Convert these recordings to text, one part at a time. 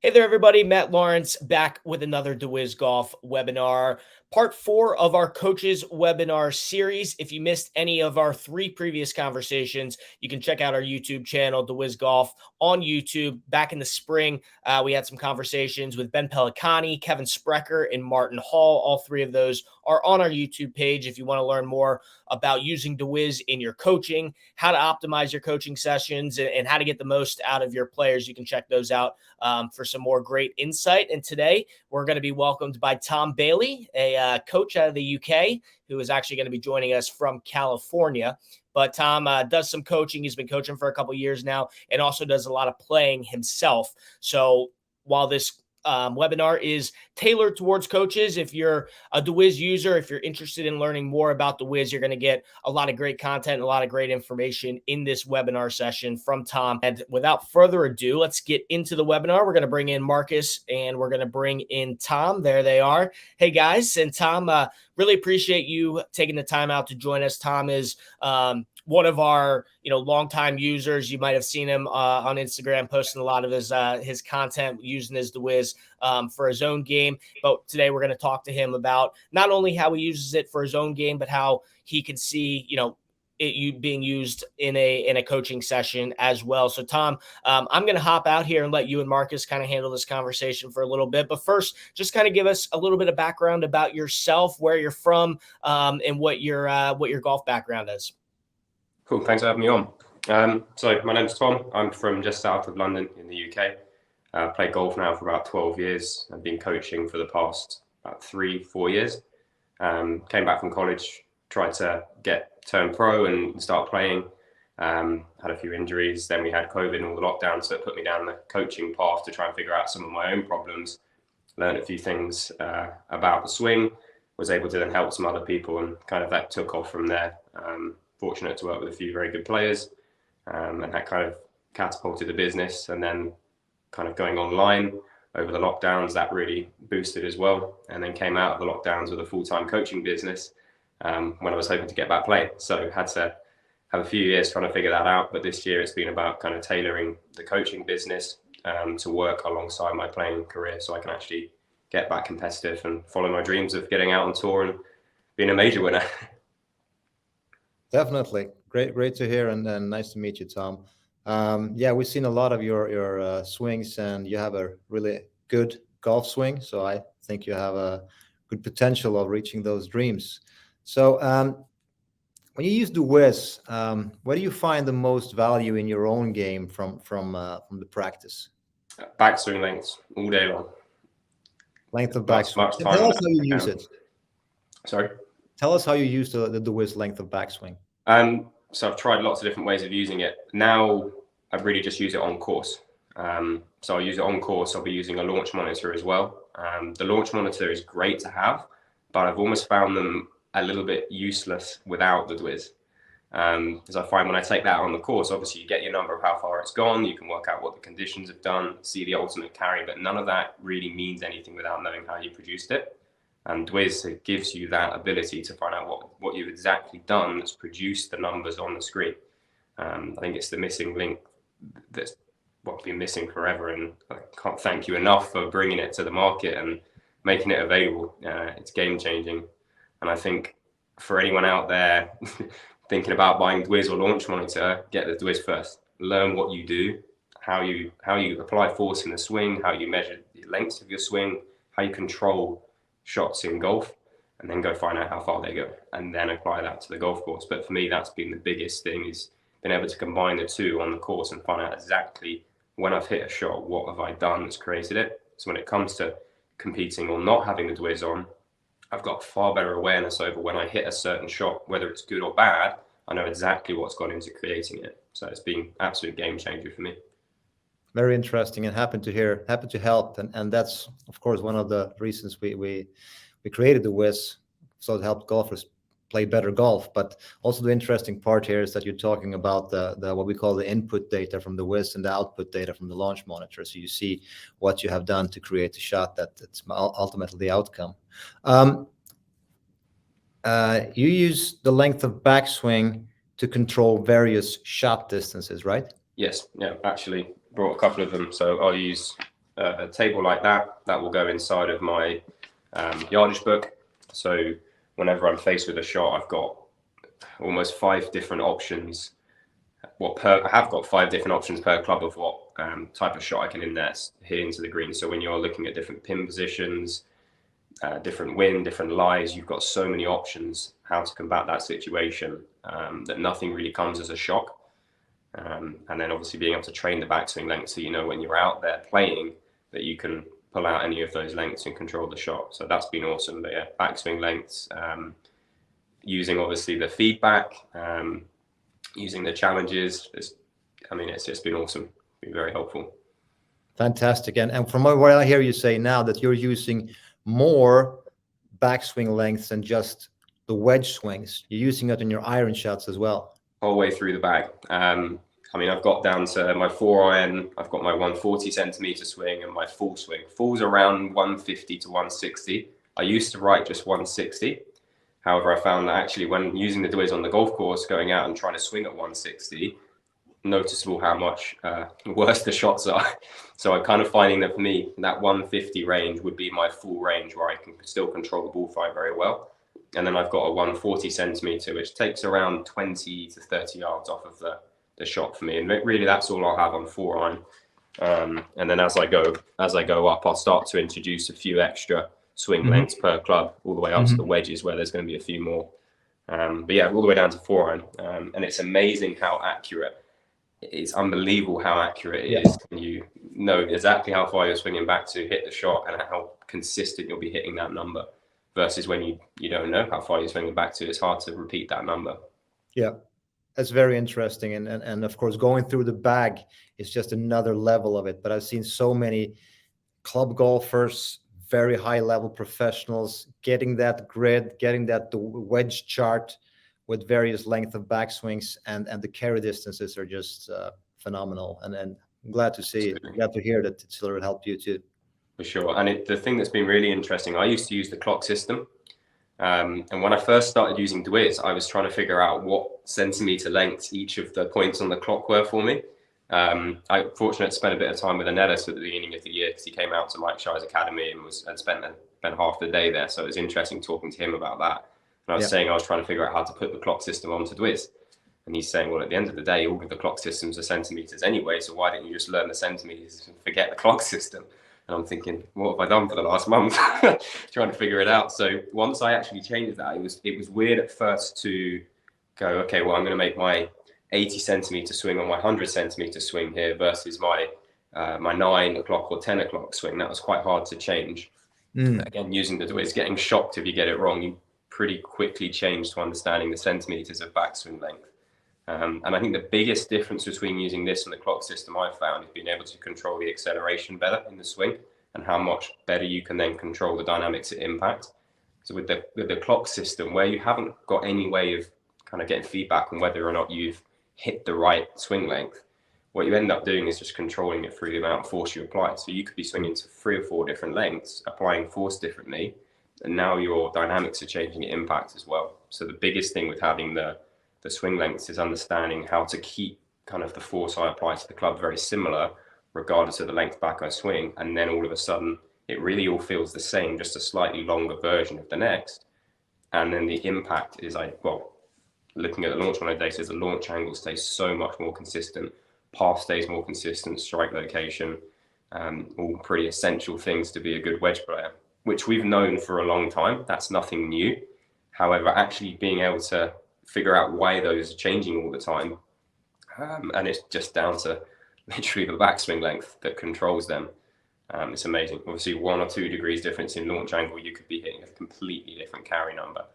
Hey there, everybody. Matt Lawrence back with another deWiz Golf webinar, part 4 of our coaches webinar series. If you missed any of our 3 previous conversations, you can check out our YouTube channel, deWiz Golf, on YouTube. Back in the spring, we had some conversations with Ben Pellicani, Kevin Sprecher, and Martin Hall. All 3 of those are on our YouTube page if you want to learn more about using deWiz in your coaching, how to optimize your coaching sessions, and how to get the most out of your players. You can check those out for some more great insight. And today we're going to be welcomed by Tom Bailey, a coach out of the UK, who is actually going to be joining us from California. But Tom does some coaching. He's been coaching for a couple of years now and also does a lot of playing himself. So while this webinar is tailored towards coaches, if you're a deWiz user, if you're interested in learning more about deWiz, you're going to get a lot of great content, a lot of great information in this webinar session from Tom. And without further ado, let's get into the webinar. We're going to bring in Marcus and we're going to bring in Tom. There they are. Hey guys, and Tom, really appreciate you taking the time out to join us. Tom is one of our, longtime users. You might have seen him on Instagram posting a lot of his content using his deWiz for his own game. But today we're going to talk to him about not only how he uses it for his own game, but how he can see, it being used in a coaching session as well. So Tom, I'm going to hop out here and let you and Marcus kind of handle this conversation for a little bit. But first, just kind of give us a little bit of background about yourself, where you're from, and what your golf background is. Cool. Thanks for having me on. So my name's Tom. I'm from just south of London in the UK. I've played golf now for about 12 years. I've been coaching for the past about 3-4 years. Came back from college, tried to turn pro and start playing. Had a few injuries. Then we had COVID and all the lockdowns, so it put me down the coaching path to try and figure out some of my own problems. Learned a few things about the swing. Was able to then help some other people, and kind of that took off from there. Fortunate to work with a few very good players, and that kind of catapulted the business. And then kind of going online over the lockdowns, that really boosted as well. And then came out of the lockdowns with a full-time coaching business when I was hoping to get back playing. So had to have a few years trying to figure that out. But this year it's been about kind of tailoring the coaching business to work alongside my playing career, so I can actually get back competitive and follow my dreams of getting out on tour and being a major winner. Definitely. Great to hear, and nice to meet you, Tom. Yeah, we've seen a lot of your swings, and you have a really good golf swing. So I think you have a good potential of reaching those dreams. So when you use deWiz, where do you find the most value in your own game from the practice? Backswing lengths all day long. Length of backswing. Tell us how you use it. Sorry? Tell us how you use the deWiz length of backswing. So I've tried lots of different ways of using it. Now I really just use it on course. So I'll use it on course. I'll be using a launch monitor as well. The launch monitor is great to have, but I've almost found them a little bit useless without the deWiz. Because I find when I take that on the course, obviously you get your number of how far it's gone. You can work out what the conditions have done, see the ultimate carry, but none of that really means anything without knowing how you produced it. And deWiz gives you that ability to find out what you've exactly done that's produced the numbers on the screen. I think it's the missing link that's been missing forever, and I can't thank you enough for bringing it to the market and making it available. It's game changing, and I think for anyone out there thinking about buying deWiz or launch monitor, get the deWiz first. Learn what you do, how you apply force in the swing, how you measure the lengths of your swing, how you control shots in golf, and then go find out how far they go and then apply that to the golf course. But for me, that's been the biggest thing, is being able to combine the two on the course and find out exactly when I've hit a shot, what have I done that's created it. So when it comes to competing or not having the deWiz on, I've got far better awareness over when I hit a certain shot, whether it's good or bad. I know exactly what's gone into creating it. So it's been absolute game changer for me. Very interesting, and happy to help, and that's of course one of the reasons we created deWiz, so to help golfers play better golf. But also the interesting part here is that you're talking about the what we call the input data from deWiz and the output data from the launch monitor. So you see what you have done to create a shot that's ultimately the outcome. You use the length of backswing to control various shot distances, right? Yes. Yeah. Actually, brought a couple of them. So I'll use a table like that will go inside of my yardage book. So whenever I'm faced with a shot, I've got almost 5 different options. I have got 5 different options per club of what type of shot I can hit into the green. So when you're looking at different pin positions, different wind, different lies, you've got so many options how to combat that situation, that nothing really comes as a shock. And then obviously being able to train the backswing length, so you know when you're out there playing that you can pull out any of those lengths and control the shot. So that's been awesome. But yeah, backswing lengths, using obviously the feedback, using the challenges. It's just been awesome. Been very helpful. Fantastic. And from what I hear you say now, that you're using more backswing lengths than just the wedge swings. You're using it in your iron shots as well. Whole way through the bag. I've got down to my 4-iron, I've got my 140 centimeter swing and my full swing. Full's around 150 to 160. I used to write just 160. However, I found that actually when using the deWiz on the golf course, going out and trying to swing at 160, noticeable how much worse the shots are. So I'm kind of finding that for me, that 150 range would be my full range where I can still control the bullfight very well. And then I've got a 140 centimeter, which takes around 20 to 30 yards off of the shot for me. And really that's all I'll have on 4-iron. And then as I go up, I'll start to introduce a few extra swing lengths per club, all the way up to the wedges where there's going to be a few more. But yeah, all the way down to 4-iron. And it's amazing how accurate. It's unbelievable how accurate it is. And you know exactly how far you're swinging back to hit the shot and how consistent you'll be hitting that number. Versus when you don't know how far you're swinging back to, it's hard to repeat that number. Yeah, that's very interesting. And of course, going through the bag is just another level of it. But I've seen so many club golfers, very high level professionals, getting that grid, getting that the wedge chart with various length of backswings, and the carry distances are just phenomenal. And I'm glad to see, glad to hear that it's really helped you too. For sure. And the thing that's been really interesting, I used to use the clock system. And when I first started using deWiz, I was trying to figure out what centimeter lengths each of the points on the clock were for me. I fortunately spent a bit of time with Anellis at the beginning of the year because he came out to Mike Shire's academy and spent half the day there. So it was interesting talking to him about that. And I was saying I was trying to figure out how to put the clock system onto deWiz. And he's saying, well, at the end of the day, all of the clock systems are centimeters anyway. So why don't you just learn the centimeters and forget the clock system? And I'm thinking, what have I done for the last month? Trying to figure it out. So once I actually changed that, it was weird at first to go, okay, well, I'm going to make my 80 centimeter swing or my 100 centimeter swing here versus my 9 o'clock or 10 o'clock swing. That was quite hard to change. Again, using the deWiz, getting shocked if you get it wrong. You pretty quickly change to understanding the centimeters of backswing length. And I think the biggest difference between using this and the clock system I've found is being able to control the acceleration better in the swing and how much better you can then control the dynamics at impact. So with the clock system, where you haven't got any way of kind of getting feedback on whether or not you've hit the right swing length, what you end up doing is just controlling it through the amount of force you apply. So you could be swinging to 3 or 4 different lengths, applying force differently, and now your dynamics are changing at impact as well. So the biggest thing with having the swing lengths is understanding how to keep kind of the force I apply to the club very similar, regardless of the length back I swing. And then all of a sudden, it really all feels the same, just a slightly longer version of the next. And then the impact is looking at the launch monitor data, the launch angle stays so much more consistent, path stays more consistent, strike location, all pretty essential things to be a good wedge player, which we've known for a long time. That's nothing new. However, actually being able to figure out why those are changing all the time, and it's just down to literally the backswing length that controls them. It's amazing. Obviously 1 or 2 degrees difference in launch angle, you could be hitting a completely different carry number.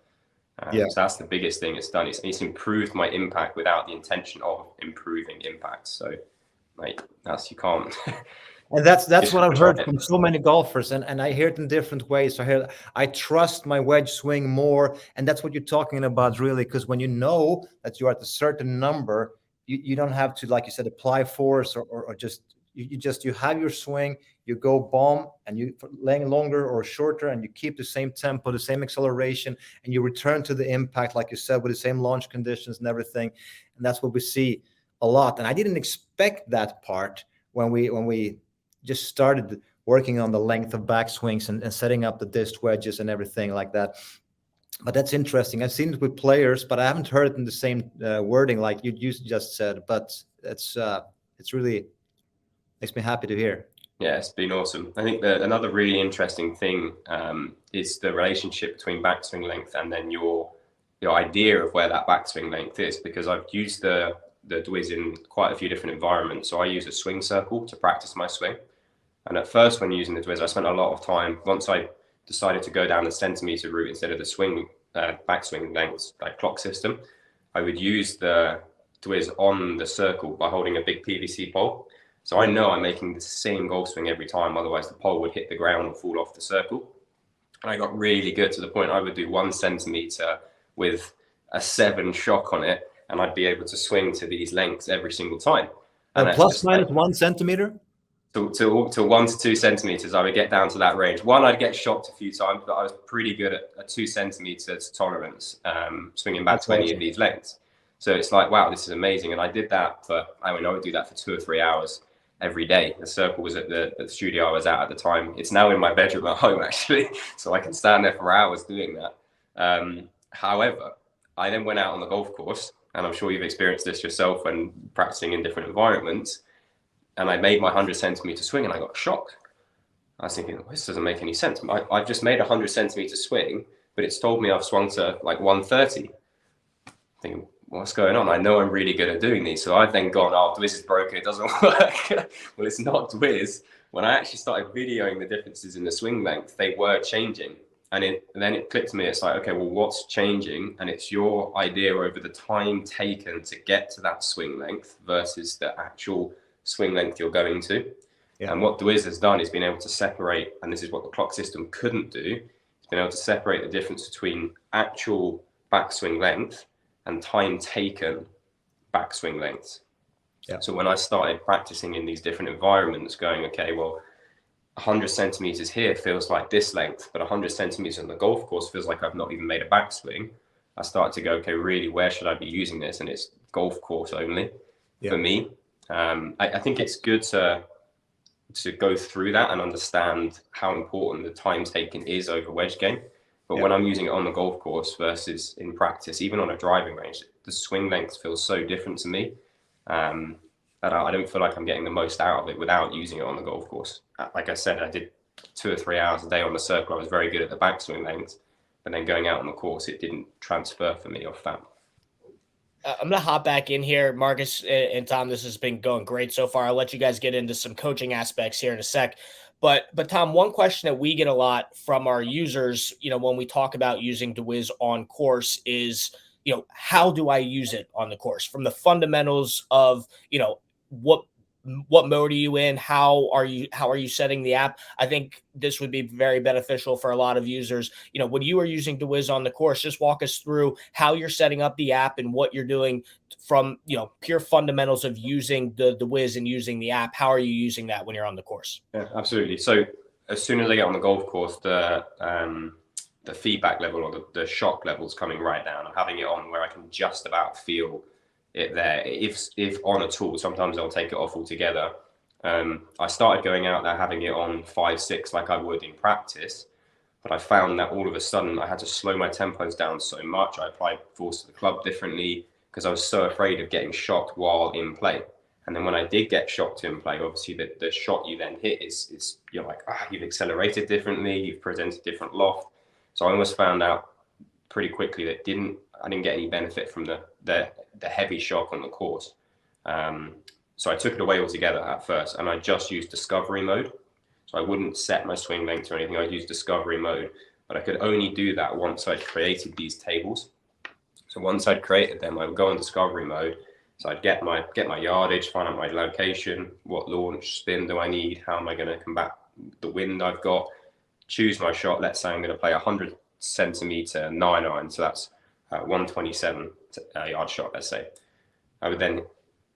So that's the biggest thing it's done. It's improved my impact without the intention of improving impact. So you can't. And that's what I've heard from so many golfers, and I hear it in different ways. I trust my wedge swing more, and that's what you're talking about, really, because when you know that you're at a certain number, you don't have to, like you said, apply force or just you have your swing, you go bomb, and you laying longer or shorter, and you keep the same tempo, the same acceleration, and you return to the impact, like you said, with the same launch conditions and everything. And that's what we see a lot. And I didn't expect that part when we just started working on the length of backswings and setting up the disc wedges and everything like that. But that's interesting. I've seen it with players, but I haven't heard it in the same wording like you just said. But it's really makes me happy to hear. Yeah, it's been awesome. I think that another really interesting thing is the relationship between backswing length and then your idea of where that backswing length is, because I've used the deWiz in quite a few different environments. So I use a swing circle to practice my swing. And at first, when using the deWiz, I spent a lot of time, once I decided to go down the centimeter route instead of the swing backswing lengths, like clock system, I would use the deWiz on the circle by holding a big PVC pole. So I know I'm making the same golf swing every time, otherwise the pole would hit the ground or fall off the circle. And I got really good to the point I would do 1 centimeter with a 7 shock on it, and I'd be able to swing to these lengths every single time. And plus minus 1 centimeter? To 1 to 2 centimeters, I would get down to that range. One, I'd get shocked a few times, but I was pretty good at a 2 centimeters tolerance, swinging back to any of these lengths. So it's like, wow, this is amazing. And I did that for, I would do that for 2 or 3 hours every day. The circle was at the studio I was at the time. It's now in my bedroom at home, actually. So I can stand there for hours doing that. However, I then went out on the golf course, and I'm sure you've experienced this yourself when practicing in different environments. And I made my 100 centimeter swing and I got shocked. I was thinking, this doesn't make any sense. I've just made a 100 centimeter swing, but it's told me I've swung to like 130. Thinking, what's going on? I know I'm really good at doing these. So I've then gone, oh, deWiz is broken, it doesn't work. Well, it's not deWiz. When I actually started videoing the differences in the swing length, they were changing. And then it clicked to me. It's like, okay, well, what's changing? And it's your idea over the time taken to get to that swing length versus the actual swing length you're going to. Yeah. And what deWiz has done is been able to separate, and this is what the clock system couldn't do, it's been able to separate the difference between actual backswing length and time taken backswing lengths. Yeah. So when I started practicing in these different environments, going, okay, well, 100 centimeters here feels like this length, but 100 centimeters on the golf course feels like I've not even made a backswing. I started to go, okay, really, where should I be using this? And it's golf course only for me. I think it's good to go through that and understand how important the time taken is over wedge game. But when I'm using it on the golf course versus in practice, even on a driving range, the swing length feels so different to me that I don't feel like I'm getting the most out of it without using it on the golf course. Like I said, I did 2 or 3 hours a day on the circle. I was very good at the backswing length, but then going out on the course, it didn't transfer for me off that. I'm going to hop back in here. Marcus and Tom, this has been going great so far. I'll let you guys get into some coaching aspects here in a sec. But Tom, one question that we get a lot from our users, when we talk about using deWiz on course is, how do I use it on the course? From the fundamentals of, what mode are you in? How are you setting the app? I think this would be very beneficial for a lot of users. When you are using deWiz on the course, just walk us through how you're setting up the app and what you're doing from, pure fundamentals of using the deWiz and using the app. How are you using that when you're on the course? Yeah, absolutely. So as soon as I get on the golf course, the feedback level or the shock level is coming right down. I'm having it on where I can just about feel it there. If on at all, sometimes I'll take it off altogether. I started going out there having it on 5-6 like I would in practice, but I found that all of a sudden I had to slow my tempos down so much. I applied force to the club differently because I was so afraid of getting shocked while in play. And then when I did get shocked in play, obviously the shot you then hit is you're like, you've accelerated differently, you've presented different loft. So I almost found out pretty quickly that I didn't get any benefit from the heavy shock on the course. So I took it away altogether at first, and I just used discovery mode. So I wouldn't set my swing length or anything. I'd use discovery mode, but I could only do that once I'd created these tables. So once I'd created them, I would go on discovery mode. So I'd get my yardage, find out my location, what launch spin do I need, how am I going to combat the wind I've got, choose my shot. Let's say I'm going to play 100 centimeter 9-iron, so that's 127 yard shot, let's say. I would then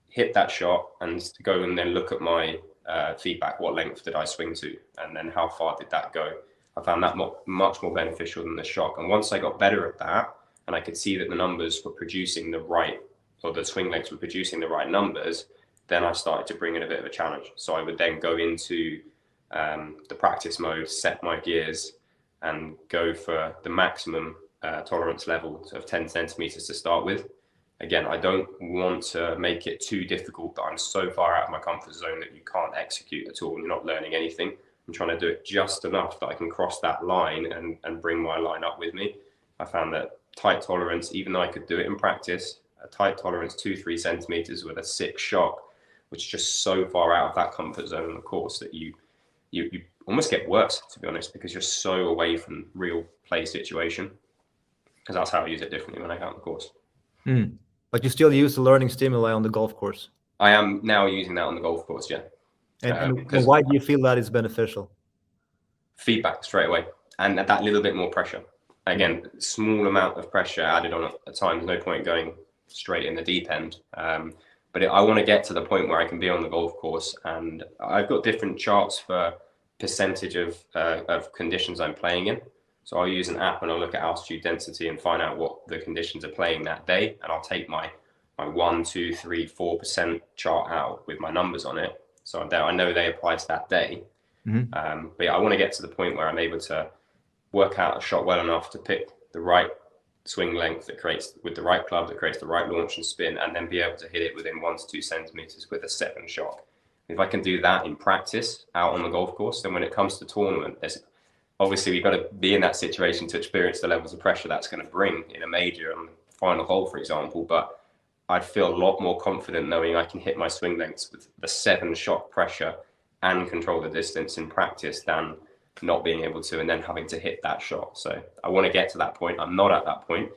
hit that shot and go and then look at my feedback. What length did I swing to? And then how far did that go? I found that much more beneficial than the shock. And once I got better at that, and I could see that the numbers were producing the right, or the swing lengths were producing the right numbers, then I started to bring in a bit of a challenge. So I would then go into the practice mode, set my gears, and go for the maximum tolerance level of 10 centimeters to start with. Again, I don't want to make it too difficult that I'm so far out of my comfort zone that you can't execute at all. You're not learning anything. I'm trying to do it just enough that I can cross that line and bring my line up with me. I found that tight tolerance, even though I could do it in practice, a tight tolerance 2-3 centimeters with a 6 shock, which is just so far out of that comfort zone on the course that you almost get worse, to be honest, because you're so away from real play situation. Because that's how I use it differently when I go on the course. But you still use the learning stimuli on the golf course? I am now using that on the golf course, yeah. And why do you feel that is beneficial? Feedback straight away, and that little bit more pressure. Again, small amount of pressure added on at times. No point going straight in the deep end. But I want to get to the point where I can be on the golf course, and I've got different charts for percentage of conditions I'm playing in. So I'll use an app and I'll look at altitude density and find out what the conditions are playing that day, and I'll take my 1, 2, 3, 4% chart out with my numbers on it. So I know they apply to that day. But yeah, I want to get to the point where I'm able to work out a shot well enough to pick the right swing length that creates with the right club that creates the right launch and spin, and then be able to hit it within 1 to 2 centimeters with a 7 shock. If I can do that in practice out on the golf course, then when it comes to tournament, obviously we've got to be in that situation to experience the levels of pressure that's going to bring in a major on the final hole, for example. But I'd feel a lot more confident knowing I can hit my swing lengths with the 7 shock pressure and control the distance in practice than not being able to and then having to hit that shot. So I want to get to that point. I'm not at that point.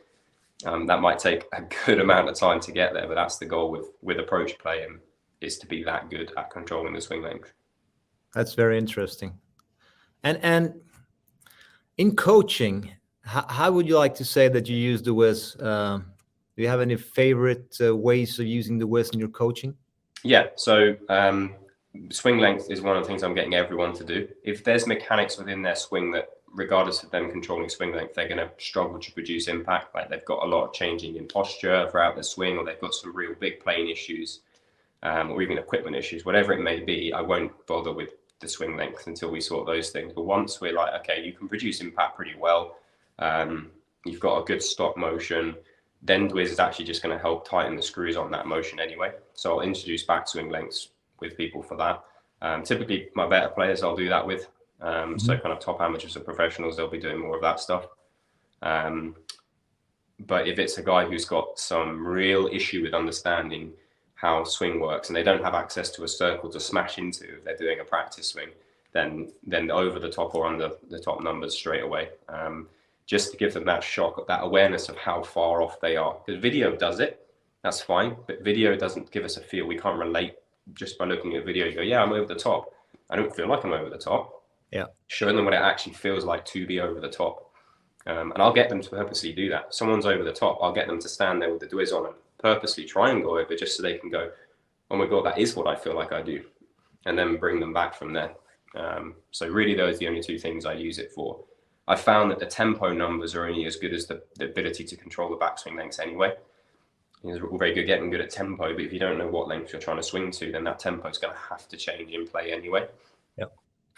That might take a good amount of time to get there, but that's the goal with approach play, and is to be that good at controlling the swing length. That's very interesting. And in coaching, how would you like to say that you use deWiz? Do you have any favorite ways of using deWiz in your coaching? Yeah, so swing length is one of the things I'm getting everyone to do. If there's mechanics within their swing that, regardless of them controlling swing length, they're going to struggle to produce impact, like they've got a lot of changing in posture throughout their swing, or they've got some real big plane issues, or even equipment issues, whatever it may be, I won't bother with the swing length until we sort those things. But once we're like, okay, you can produce impact pretty well, you've got a good stop motion, then deWiz is actually just going to help tighten the screws on that motion anyway. So I'll introduce backswing lengths with people for that. Typically my better players I'll do that with. So kind of top amateurs and professionals, they'll be doing more of that stuff. But if it's a guy who's got some real issue with understanding how swing works and they don't have access to a circle to smash into if they're doing a practice swing, then over the top or under the top numbers straight away. Just to give them that shock, that awareness of how far off they are. Because video does it, that's fine, but video doesn't give us a feel. We can't relate just by looking at video. You go, yeah, I'm over the top. I don't feel like I'm over the top. Yeah. Show them what it actually feels like to be over the top. And I'll get them to purposely do that. If someone's over the top, I'll get them to stand there with the deWiz on and purposely try and go over just so they can go, oh my God, that is what I feel like I do. And then bring them back from there. So really those are the only two things I use it for. I found that the tempo numbers are only as good as the ability to control the backswing lengths anyway. It's all very good getting good at tempo, but if you don't know what length you're trying to swing to, then that tempo is going to have to change in play anyway. Yep.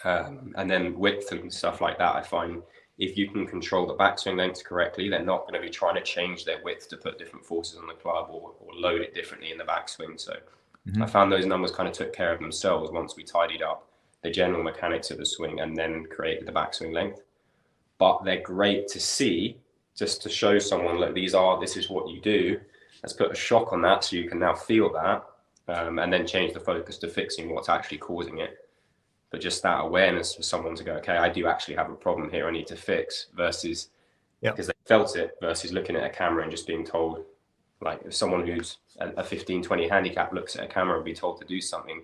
And then width and stuff like that, I find if you can control the backswing lengths correctly, they're not going to be trying to change their width to put different forces on the club or load it differently in the backswing. So I found those numbers kind of took care of themselves once we tidied up the general mechanics of the swing and then created the backswing length. But they're great to see, just to show someone, look, this is what you do. Let's put a shock on that so you can now feel that, and then change the focus to fixing what's actually causing it. But just that awareness for someone to go, okay, I do actually have a problem here I need to fix, versus because they felt it, versus looking at a camera and just being told, like if someone who's a 15, 20 handicap looks at a camera and be told to do something,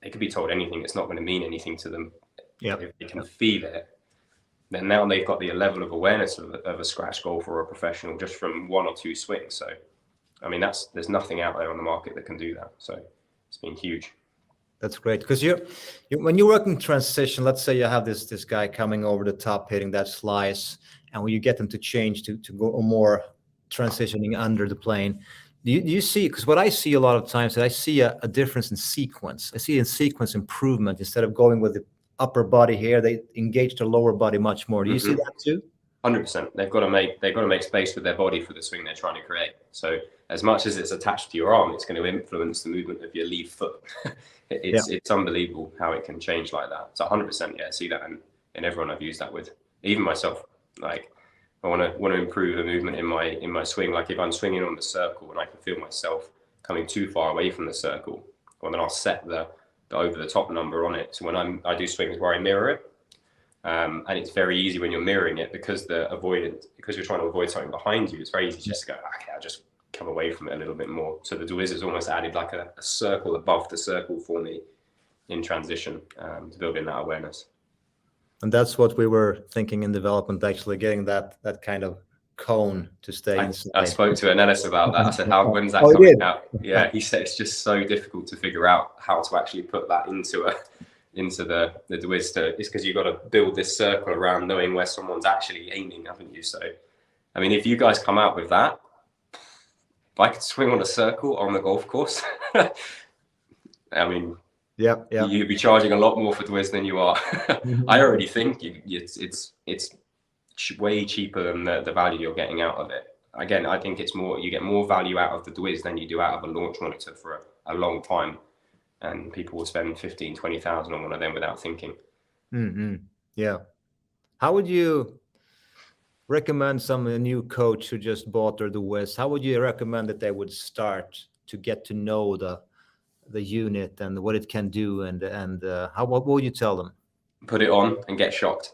they could be told anything. It's not going to mean anything to them. Yep. If they can feel it, then now they've got the level of awareness of a scratch golfer or a professional just from 1 or 2 swings. So, I mean, there's nothing out there on the market that can do that. So it's been huge. That's great, because when you're working transition, let's say you have this guy coming over the top hitting that slice, and when you get them to change to go more transitioning under the plane, do you see? Because what I see a lot of times is I see a difference in sequence. I see in sequence improvement instead of going with upper body here, they engage their lower body much more. Do you see that too? 100%. They've got to make space with their body for the swing they're trying to create. So as much as it's attached to your arm, it's going to influence the movement of your lead foot. It's unbelievable how it can change like that. So 100%, yeah, I see that in everyone I've used that with, even myself. Like I want to improve the movement in my swing. Like if I'm swinging on the circle and I can feel myself coming too far away from the circle, well then I'll set the over the top number on it. So when I do swings where I mirror it. And it's very easy when you're mirroring it because you're trying to avoid something behind you. It's very easy just to go, okay, I'll just come away from it a little bit more. So the deWiz has almost added like a circle above the circle for me in transition to build in that awareness. And that's what we were thinking in development, actually getting that kind of cone to stay inside. I spoke to Anelis about that. I said, when's that coming out? Yeah, he said it's just so difficult to figure out how to actually put that into the deWiz. It's because you've got to build this circle around knowing where someone's actually aiming, haven't you? So, I mean, if you guys come out with that, if I could swing on a circle on the golf course, I mean, yeah, you'd be charging a lot more for deWiz than you are. I already think it's way cheaper than the value you're getting out of it. Again, I think it's more, you get more value out of the deWiz than you do out of a launch monitor for a long time. And people will spend 15, 20,000 on one of them without thinking. Yeah. How would you recommend some new coach who just bought their deWiz? How would you recommend that they would start to get to know the unit and what it can do? And what would you tell them? Put it on and get shocked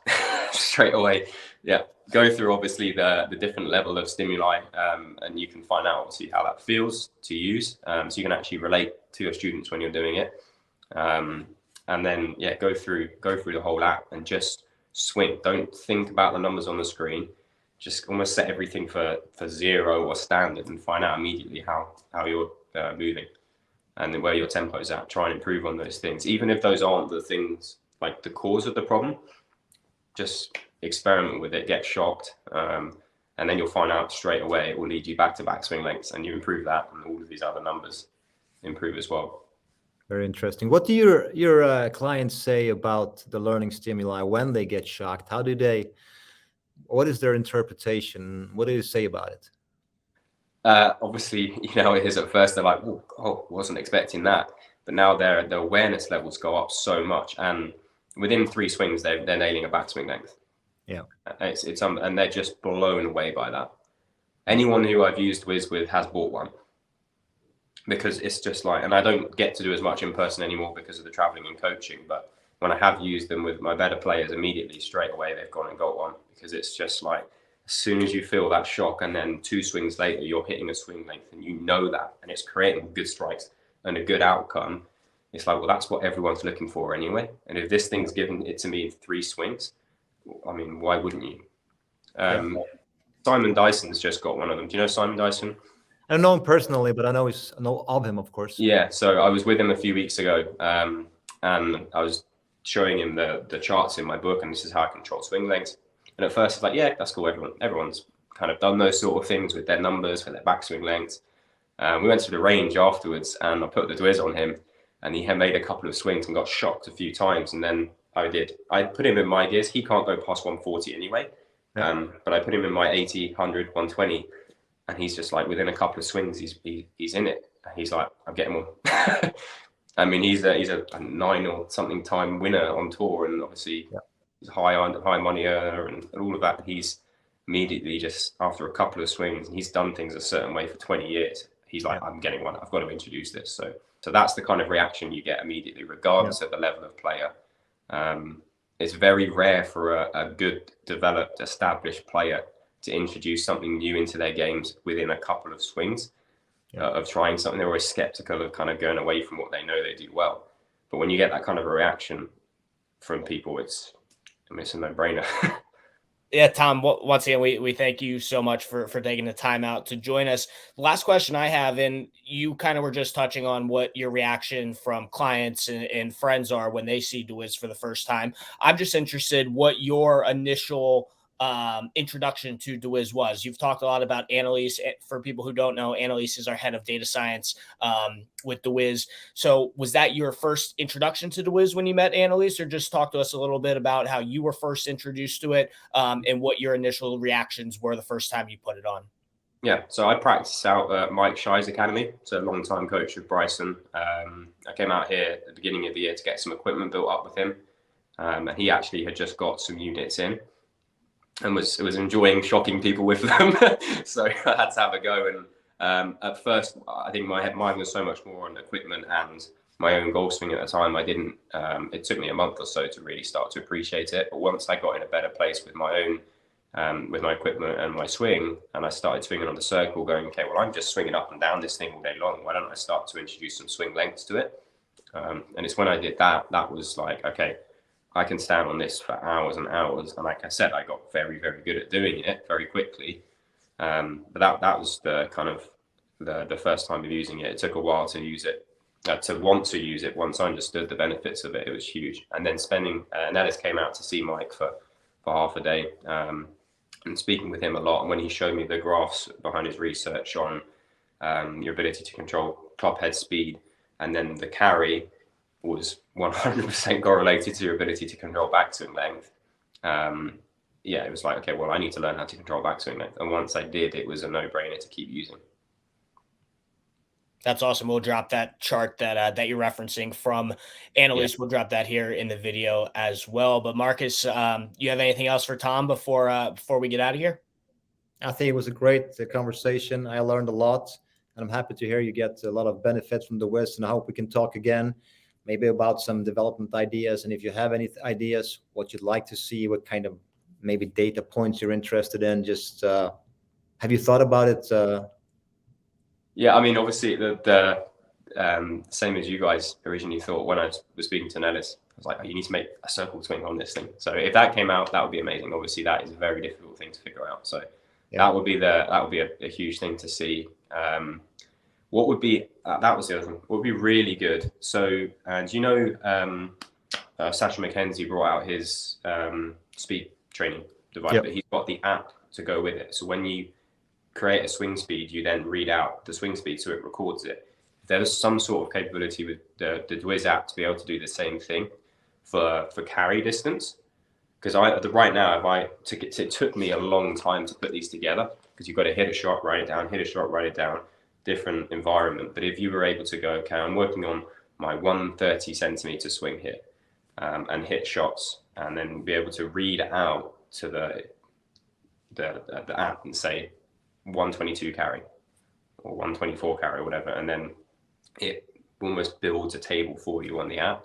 straight away. Yeah. Go through obviously the different level of stimuli, and you can find out obviously how that feels to use. So you can actually relate to your students when you're doing it. And then go through the whole app and just swing. Don't think about the numbers on the screen. Just almost set everything for 0 or standard and find out immediately how you're moving and then where your tempo is at. Try and improve on those things. Even if those aren't the things like the cause of the problem, just experiment with it, get shocked, and then you'll find out straight away. It will lead you back to backswing lengths, and you improve that, and all of these other numbers improve as well. Very interesting. What do your clients say about the learning stimuli when they get shocked? What is their interpretation? What do they say about it? Obviously, it is at first they're like, oh, wasn't expecting that, but now their awareness levels go up so much, and within 3 swings they're nailing a backswing length. Yeah, it's and they're just blown away by that. Anyone who I've used deWiz with has bought one, because it's just like, and I don't get to do as much in person anymore because of the traveling and coaching, but when I have used them with my better players, immediately straight away they've gone and got one, because it's just like as soon as you feel that shock and then 2 swings later you're hitting a swing length and you know that, and it's creating good strikes and a good outcome. It's like, well, that's what everyone's looking for anyway. And if this thing's given it to me in 3 swings, I mean, why wouldn't you? Simon Dyson's just got one of them. Do you know Simon Dyson? I don't know him personally, but I know of him, of course. Yeah, so I was with him a few weeks ago, and I was showing him the charts in my book, and this is how I control swing lengths. And at first, it's like, yeah, that's cool. Everyone's kind of done those sort of things with their numbers for their backswing lengths. We went to the range afterwards, and I put the deWiz on him, and he had made a couple of swings and got shocked a few times, and then I put him in my gears. He can't go past 140 anyway. But I put him in my 80, 100, 120, and he's just like, within a couple of swings, he's in it. And he's like, I'm getting one. I mean, he's a 9 or something time winner on tour, and obviously he's a high money earner and all of that. He's immediately just after a couple of swings, and he's done things a certain way for 20 years. He's like, I'm getting one. I've got to introduce this. So that's the kind of reaction you get immediately, regardless of the level of player. It's very rare for a good, developed, established player to introduce something new into their games within a couple of swings of trying something. They're always skeptical of kind of going away from what they know they do well. But when you get that kind of a reaction from people, it's a no-brainer. Yeah, Tom, once again, we thank you so much for taking the time out to join us. The last question I have, and you kind of were just touching on what your reaction from clients and friends are when they see deWiz for the first time. I'm just interested what your initial introduction to deWiz was. You've talked a lot about Annalise. For people who don't know, Annalise is our head of data science with deWiz. So was that your first introduction to deWiz when you met Annalise, or just talk to us a little bit about how you were first introduced to it and what your initial reactions were the first time you put it on? Yeah, so I practiced out at Mike Shy's academy, so a long-time coach with Bryson. I came out here at the beginning of the year to get some equipment built up with him, and he actually had just got some units in and was enjoying shocking people with them. So I had to have a go. And at first, I think my mind was so much more on equipment and my own golf swing at the time. I didn't. It took me a month or so to really start to appreciate it. But once I got in a better place with my own. With my equipment and my swing, and I started swinging on the circle, going, okay, well, I'm just swinging up and down this thing all day long. Why don't I start to introduce some swing lengths to it? And it's when I did that was like, okay, I can stand on this for hours and hours. And like I said, I got very, very good at doing it very quickly. But that was the kind of the first time of using it. It took a while to use it, to want to use it. Once I understood the benefits of it, it was huge. And then Nellis came out to see Mike for half a day. And speaking with him a lot, and when he showed me the graphs behind his research on your ability to control club head speed, and then the carry was 100% correlated to your ability to control backswing length. Yeah, it was like, okay, well, I need to learn how to control backswing length. And once I did, it was a no-brainer to keep using. That's awesome. We'll drop that chart that you're referencing from Annalise. Yeah. We'll drop that here in the video as well. But Marcus, you have anything else for Tom before we get out of here? I think it was a great conversation. I learned a lot, and I'm happy to hear you get a lot of benefits from deWiz. And I hope we can talk again, maybe about some development ideas. And if you have any ideas, what you'd like to see, what kind of maybe data points you're interested in, just have you thought about it? Yeah, I mean, obviously the same as you guys originally thought when I was speaking to Nellis. I was like, oh, you need to make a circle swing on this thing. So if that came out, that would be amazing. Obviously, that is a very difficult thing to figure out. So yeah, that would be a huge thing to see. What would be that was the other thing. What would be really good. So and you know, Sasha McKenzie brought out his speed training device, but he's got the app to go with it. So when you create a swing speed, you then read out the swing speed, so it records it. If there's some sort of capability with the deWiz app to be able to do the same thing for carry distance, because right now, it took me a long time to put these together, because you've got to hit a shot, write it down, hit a shot, write it down, different environment. But if you were able to go, okay, I'm working on my 130 centimeter swing here, and hit shots, and then be able to read out to the app and say 122 carry or 124 carry or whatever, and then it almost builds a table for you on the app,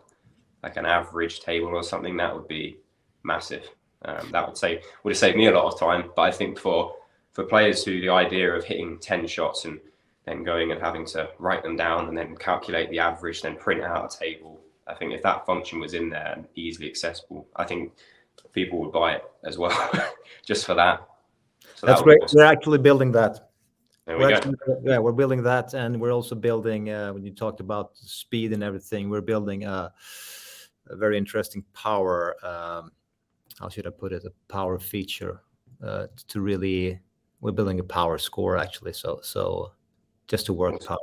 like an average table or something. That would be massive. That would have saved me a lot of time. But I think for players who the idea of hitting 10 shots and then going and having to write them down and then calculate the average, then print out a table, I think if that function was in there and easily accessible, I think people would buy it as well just for that. So that's great. We're actually building that. We're building that, and we're also building. When you talked about speed and everything, we're building a very interesting power. How should I put it? A power feature to really. We're building a power score actually. So just to work power.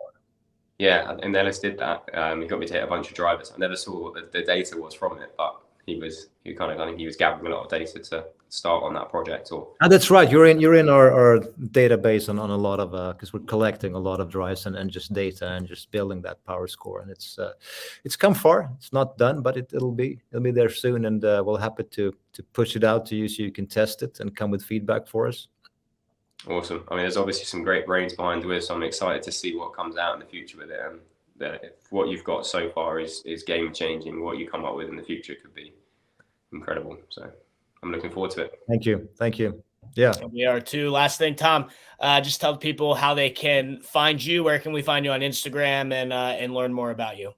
Yeah, and Ellis did that. He got me to hit a bunch of drivers. I never saw what the data was from it, but I think he was gathering a lot of data to start on that project. That's right. You're in our database on a lot of because we're collecting a lot of drives and just data and just building that power score. And it's come far. It's not done, but it'll be there soon. And we'll happy to push it out to you so you can test it and come with feedback for us. Awesome. I mean, there's obviously some great brains behind it, so I'm excited to see what comes out in the future with it. And what you've got so far is game changing. What you come up with in the future could be incredible. So I'm looking forward to it. Thank you. Yeah, and we are too. Last thing, Tom, just tell people how they can find you. Where can we find you on Instagram and learn more about you?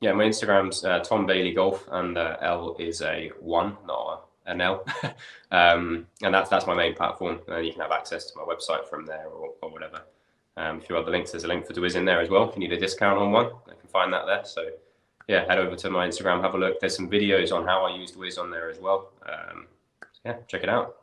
Yeah, my Instagram's Tom Bailey Golf, and L is a 1, not an L. And that's my main platform. You can have access to my website from there or whatever. A few other links. There's a link for deWiz in there as well. If you need a discount on one, I can find that there. So yeah, head over to my Instagram, have a look. There's some videos on how I use deWiz on there as well. Yeah, check it out.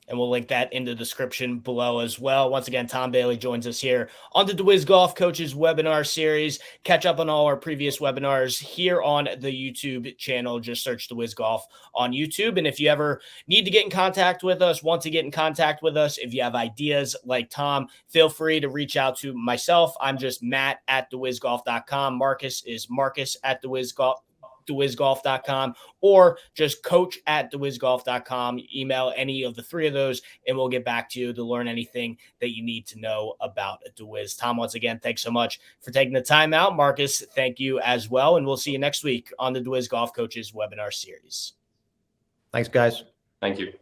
And we'll link that in the description below as well. Once again, Tom Bailey joins us here on the deWiz Golf Coaches webinar series. Catch up on all our previous webinars here on the YouTube channel. Just search deWiz Golf on YouTube. And if you ever need to get in contact with us, want to get in contact with us, if you have ideas like Tom, feel free to reach out to myself. I'm just Matt at dewizgolf.com. Marcus is Marcus at dewizgolf.com, or just coach at dewizgolf.com. Email any of the three of those, and we'll get back to you to learn anything that you need to know about deWiz. Tom, once again, thanks so much for taking the time out. Marcus, thank you as well, and we'll see you next week on the deWiz Golf Coaches webinar series. Thanks, guys. Thank you.